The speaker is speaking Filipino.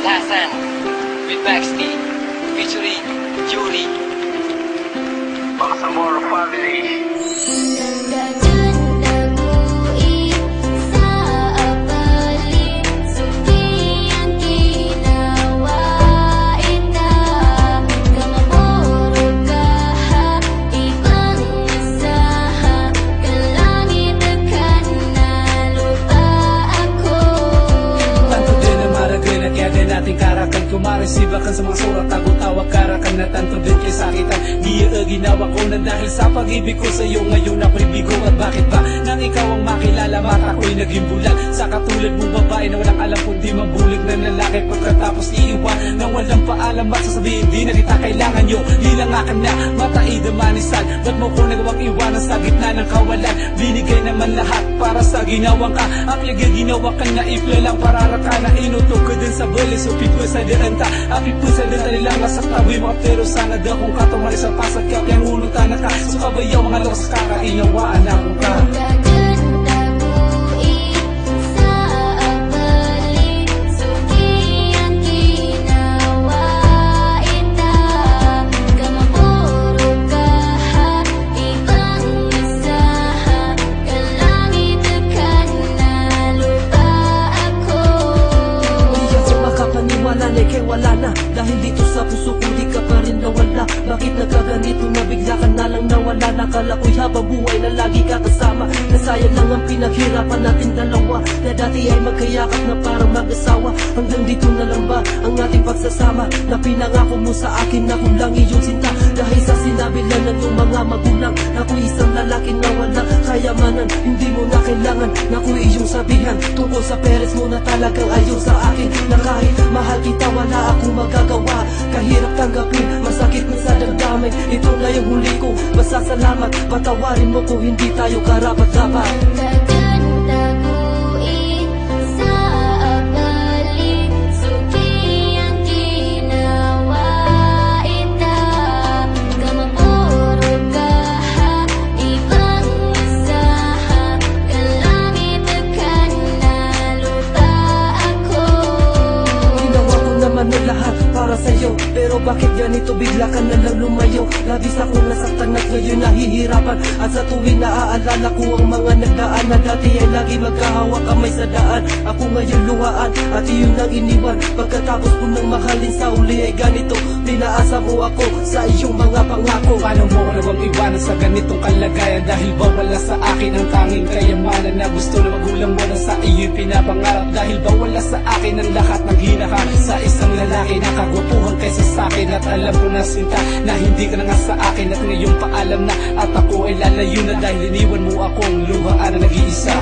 Hassan with Baxty featuring Yuri. Balsamore family. Kumaresiba kan sa mga surat, tago-tawag, karakan na tanto din kay sakitan. Di ginawa ko na dahil sa pag-ibig ko sa'yo ngayon ako'y bigo. At bakit ba nang ikaw ang makilala, mata ko'y naging bulag sa katulad mong babae na walang alam kundi mabulig na lalaki. Pagkatapos iiwan nang walang paalam at sasabihin di na kita kailangan nyo. Hilangakan na mataida manisan, ba't mo ko nagawang iwanan sa gitna ng kawalan? Binigay naman lahat para sa ginawang ka. Apya ginawa ka na ifla lang pararaka na inutok ko din sa balis. So people sa diranta, api po sa diranta nilang nasa tabi mga pero sana daw kung katumari sa pasad ka. Kaya ngunong tanak ka, so kabayaw mga lakas kakainawaan akong ka. Wala na, dahil dito sa puso ko di ka pa rin nawala. Bakit nagkaganito na bigla ka na lang nawala? Nakala ko'y habang buhay na lagi ka kasama. Nasayang lang ang pinaghirapan natin dalawa, na dati ay magkayakap na parang mag-asawa. Hanggang dito na lang ba ang ating pagsasama? Na pinangako mo sa akin na kung lang iyong sinta. Dahil sa sinabi lang ng iyong mga magulang, na ako'y isang lalaki na walang kayamanan. Hindi mo na kailangan na ako'y iyong sabihan tungkol sa peres mo na talagang ayaw sa akin. Na kahit mahal kita wala akong magagawa. Kahirap tanggapin, masakit na sa damdamin. Ito na yung huli ko, basta salamat. Patawarin mo kung hindi tayo karapat-dapat. Lahat para sa'yo, pero bakit ganito bigla ka na lang lumayo? Labis akong nasaktan at ngayon nahihirapan. At sa tuwing naaalala ko ang mga nagdaan, na dati ay lagi magkahawak kamay sa daan. Ako ngayon luhaan at iyon ang iniwan. Pagkatapos ko nang mahalin sa uli ay ganito, pinaasa mo ako sa iyong mga pangako. Paano mo ko nagawang iwanan sa ganitong kalagayan? Dahil ba wala sa akin ang tanging kayamanan na gusto na magulang mo na sa iyo'y pinapangarap? Dahil ba wala sa akin ang lahat ng hinahanap sa isang lalaki na kagwapuhan kaysa sa'kin? At alam ko na sinta na hindi ka na nga sa akin, at ngayon paalam na at ako ay lalayo na dahil iniwan mo akong luhaan na nag-iisa.